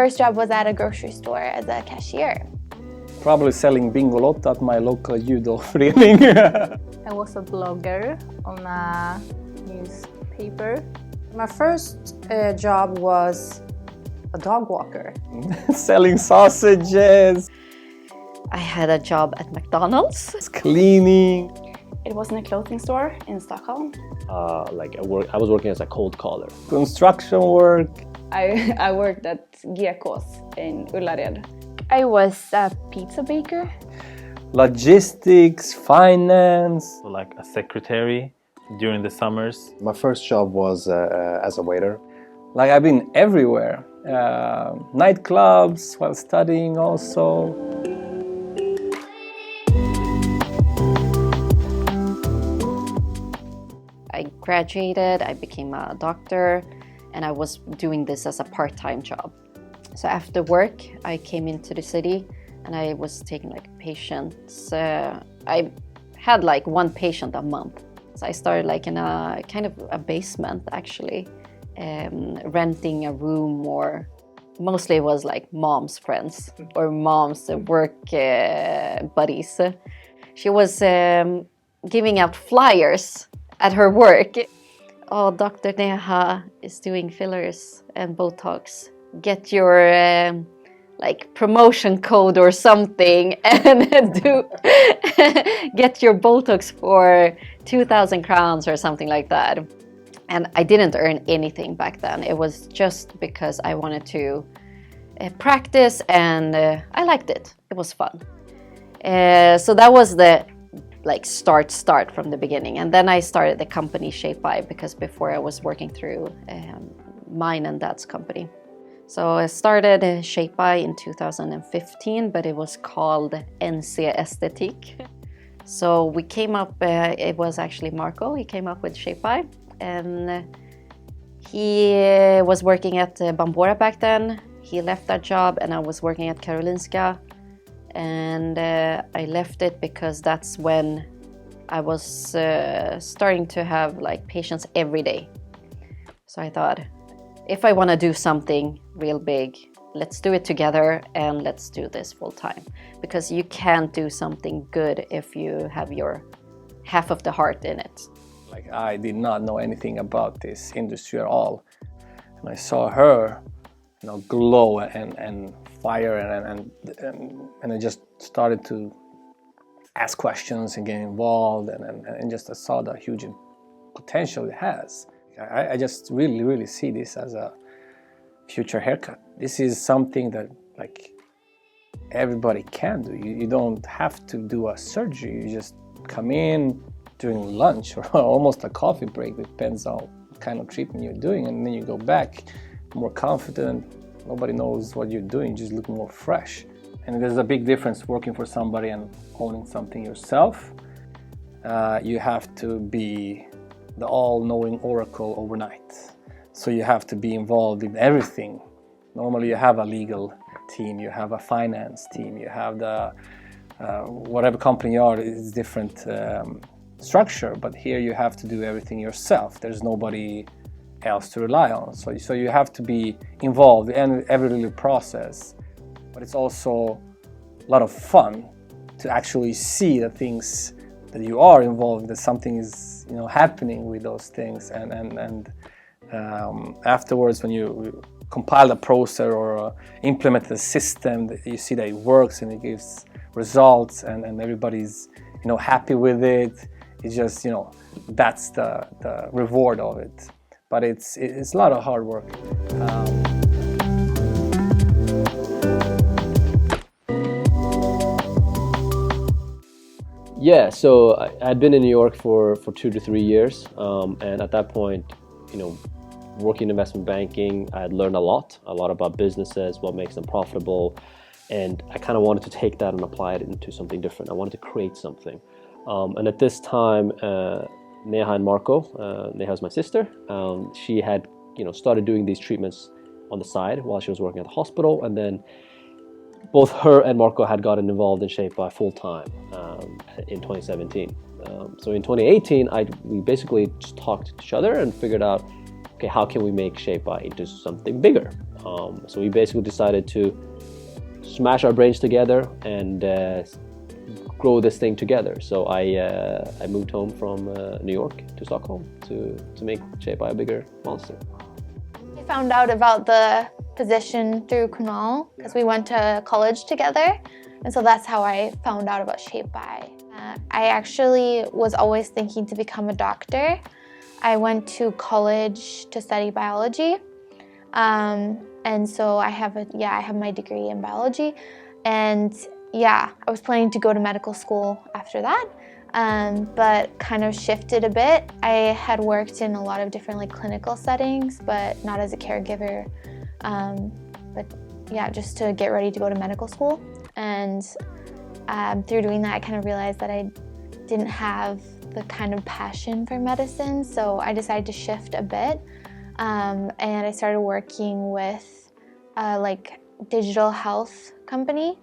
first job was at a grocery store as a cashier. Probably selling Bingolotto at my local judo förening. I was a blogger on a newspaper. My first job was a dog walker. Selling sausages. I had a job at McDonald's. Cleaning. It was in a clothing store in Stockholm. I was working as a cold caller. Construction work. I worked at Gekås in Ullared. I was a pizza baker. Logistics, finance. Like a secretary during the summers. My first job was as a waiter. Like I've been everywhere. Nightclubs while studying also. I graduated, I became a doctor, and I was doing this as a part-time job. So after work, I came into the city and I was taking like patients. I had like one patient a month. So I started like in a kind of a basement actually, renting a room, or mostly it was like mom's friends or mom's work buddies. She was giving out flyers at her work. Oh, Dr. Neha is doing fillers and Botox. Get your like promotion code or something and get your Botox for 2,000 crowns or something like that. And I didn't earn anything back then. It was just because I wanted to practice, and I liked it. It was fun. So that was the like start from the beginning. And then I started the company ShapeBy, because before I was working through mine and dad's company. So I started ShapeBy in 2015, but it was called NC Estetik. So we came up, it was actually Marco, he came up with ShapeBy, and he was working at Bambora back then. He left that job and I was working at Karolinska, and I left it because that's when I was starting to have like patients every day. So I thought, if I want to do something real big, let's do it together and let's do this full time. Because you can't do something good if you have your half of the heart in it. Like I did not know anything about this industry at all. And I saw her, you know, glow and fire, and I just started to ask questions and get involved, and just I saw the huge potential it has. I just really see this as a future haircut. This is something that like everybody can do. You don't have to do a surgery. You just come in during lunch or almost a coffee break, depends on what kind of treatment you're doing, and then you go back more confident. Nobody knows what you're doing, just look more fresh. And there's a big difference working for somebody and owning something yourself. You have to be the all-knowing oracle overnight. So you have to be involved in everything. Normally you have a legal team, you have a finance team, you have the, whatever company you are, it's different structure, but here you have to do everything yourself. There's nobody else to rely on. So you have to be involved in every little process, but it's also a lot of fun to actually see the things that you are involved in, that something is, you know, happening with those things, and afterwards when you compile a process or implement the system, you see that it works and it gives results, and everybody's, you know, happy with it. It's just, you know, that's the reward of it. But it's a lot of hard work. Yeah, so I'd been in New York for 2 to 3 years, and at that point, you know, working in investment banking, I had learned a lot about businesses, what makes them profitable, and I kind of wanted to take that and apply it into something different. I wanted to create something, and at this time, Neha and Marco, Neha's my sister, she had, you know, started doing these treatments on the side while she was working at the hospital, and then both her and Marco had gotten involved in ShapeBy full time in 2017. So in 2018, we basically just talked to each other and figured out, okay, how can we make ShapeBy into something bigger? So we basically decided to smash our brains together and grow this thing together. So I moved home from New York to Stockholm to make ShapeBy a bigger monster. I found out about the position through Kunal because we went to college together, and so that's how I found out about ShapeBy. I actually was always thinking to become a doctor. I went to college to study biology, and so I have my degree in biology, and I was planning to go to medical school after that, but kind of shifted a bit. I had worked in a lot of different clinical settings, but not as a caregiver, just to get ready to go to medical school. And through doing that, I kind of realized that I didn't have the kind of passion for medicine, so I decided to shift a bit, and I started working with a digital health company,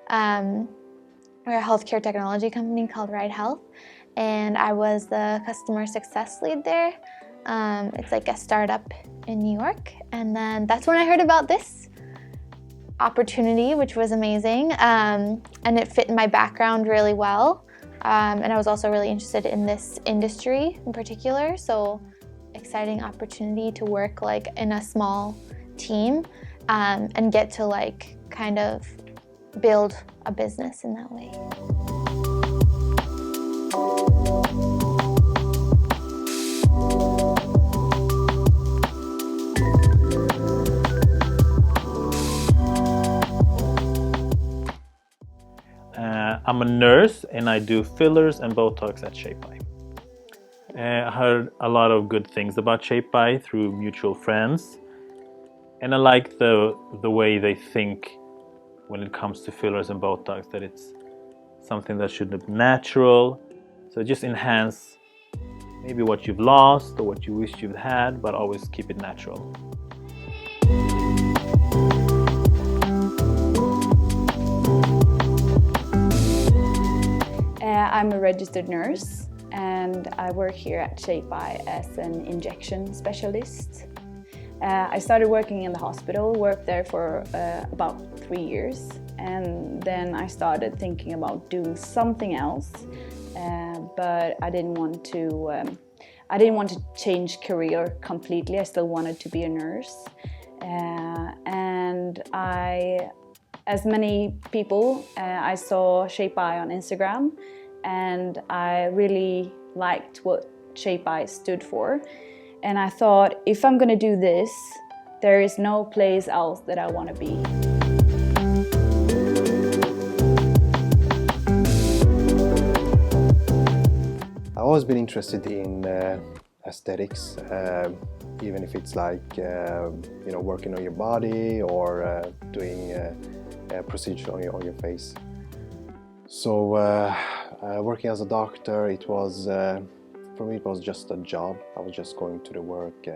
or a healthcare technology company called Ride Health, and I was the customer success lead there. It's like a startup in New York, and then that's when I heard about this opportunity, which was amazing, and it fit in my background really well, and I was also really interested in this industry in particular, so exciting opportunity to work in a small team, and get to kind of build a business in that way. I'm a nurse and I do fillers and Botox at ShapeBy. I heard a lot of good things about ShapeBy through mutual friends, and I like the way they think when it comes to fillers and Botox, that it's something that should look natural, so just enhance maybe what you've lost or what you wish you've had, but always keep it natural. I'm a registered nurse and I work here at ShapeBy as an injection specialist. I started working in the hospital, worked there for about 3 years, and then I started thinking about doing something else, but I didn't want to change career completely. I still wanted to be a nurse, and as many people, I saw ShapeBy on Instagram, and I really liked what ShapeBy stood for. And I thought, if I'm gonna do this, there is no place else that I want to be. I've always been interested in aesthetics, even if it's working on your body or doing a procedure on your face. So working as a doctor, it was for me it was just a job. I was just going to the work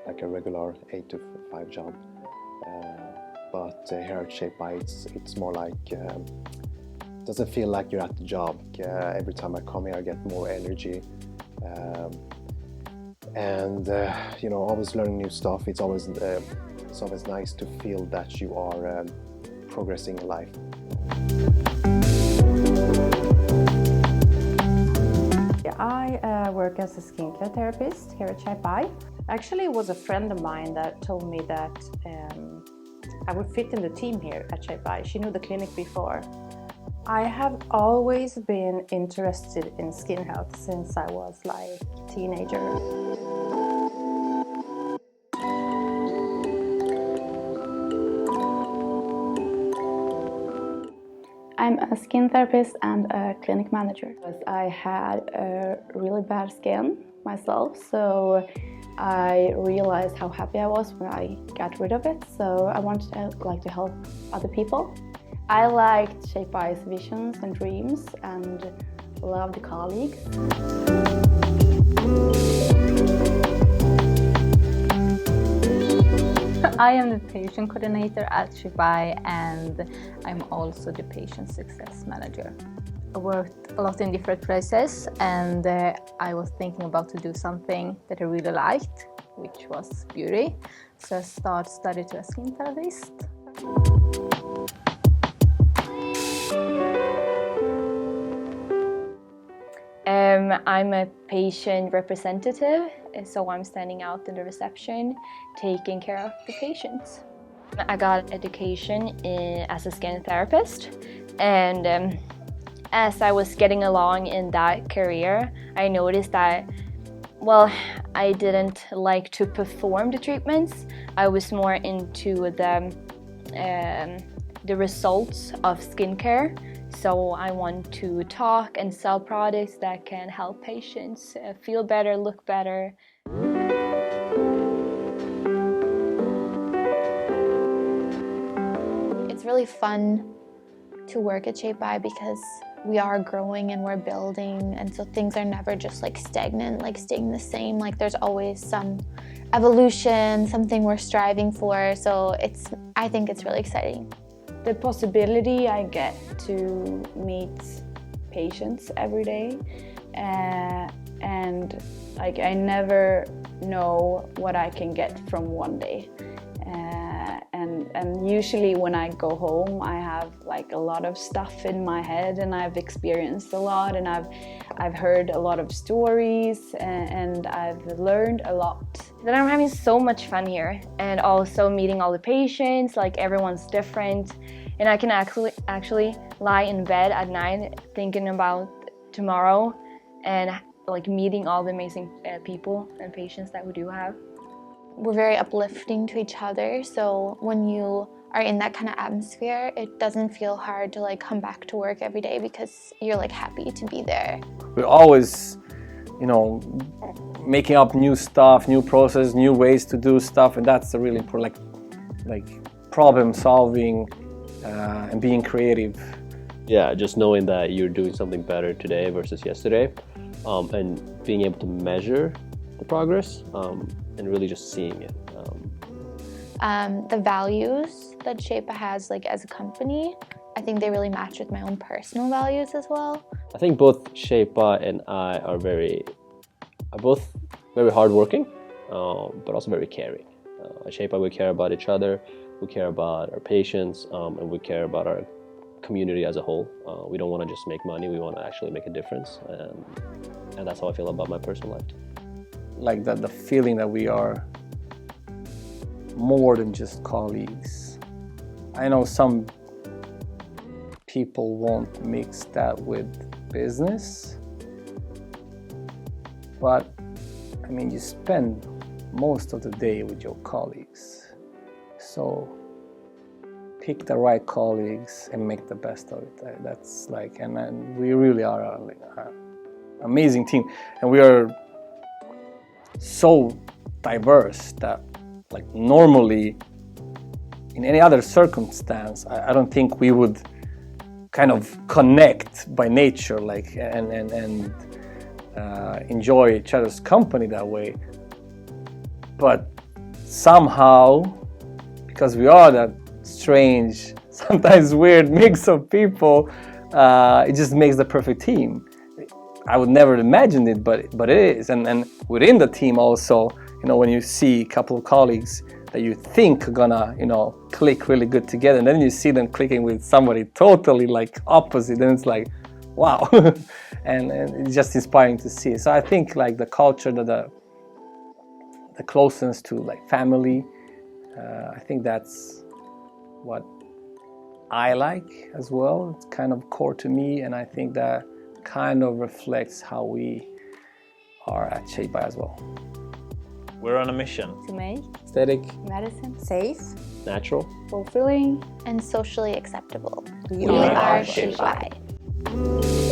like a regular 8 to 5 job. But here at ShapeBy, it's more like it doesn't feel like you're at the job. Every time I come here, I get more energy, and always learning new stuff. It's always nice to feel that you are progressing in life. I work as a skincare therapist here at ShapeBy. Actually, it was a friend of mine that told me that I would fit in the team here at ShapeBy. She knew the clinic before. I have always been interested in skin health since I was a teenager. I'm a skin therapist and a clinic manager. I had a really bad skin myself, so I realized how happy I was when I got rid of it. So I wanted to help other people. I liked ShapeBy's visions and dreams and loved the colleagues. I am the patient coordinator at ShapeBy, and I'm also the patient success manager. I worked a lot in different places, and I was thinking about to do something that I really liked, which was beauty. So I studied to a skin therapist. I'm a patient representative, so I'm standing out in the reception, taking care of the patients. I got education as a skin therapist, and as I was getting along in that career, I noticed that, well, I didn't like to perform the treatments. I was more into the results of skincare. So I want to talk and sell products that can help patients feel better, look better. It's really fun to work at ShapeBy because we are growing and we're building, and so things are never just like stagnant, like staying the same. Like there's always some evolution, something we're striving for. So I think it's really exciting. The possibility I get to meet patients every day, and like I never know what I can get from one day. And usually when I go home, I have like a lot of stuff in my head, and I've experienced a lot, and I've heard a lot of stories, and I've learned a lot. Then I'm having so much fun here, and also meeting all the patients. Like everyone's different, and I can actually lie in bed at night thinking about tomorrow, and like meeting all the amazing people and patients that we do have. We're very uplifting to each other, so when you are in that kind of atmosphere, it doesn't feel hard to like come back to work every day because you're like happy to be there. We're always, making up new stuff, new process, new ways to do stuff, and that's really important, like problem solving and being creative. Yeah, just knowing that you're doing something better today versus yesterday, and being able to measure the progress, and really just seeing it. The values that ShapeBy has like as a company, I think they really match with my own personal values as well. I think both ShapeBy and I are both very hardworking, but also very caring. At ShapeBy we care about each other, we care about our patients, and we care about our community as a whole. We don't want to just make money, we want to actually make a difference, and that's how I feel about my personal life. Like the feeling that we are more than just colleagues. I know some people won't mix that with business, but I mean, you spend most of the day with your colleagues, so pick the right colleagues and make the best of it. That's like, and we really are an amazing team, and we are so diverse that like normally in any other circumstance I don't think we would kind of connect by nature, like and enjoy each other's company that way, but somehow, because we are that strange, sometimes weird mix of people, it just makes the perfect team. I would never imagine it, but it is. And within the team also, when you see a couple of colleagues that you think are gonna, click really good together, and then you see them clicking with somebody totally like opposite, and it's like, wow. and it's just inspiring to see. So I think like the culture, the closeness to like family, I think that's what I like as well. It's kind of core to me, and I think that kind of reflects how we are at ShapeBy as well. We're on a mission To make Aesthetic, medicine Safe. Natural. fulfilling. And socially acceptable. We We are are ShapeBy. ShapeBy.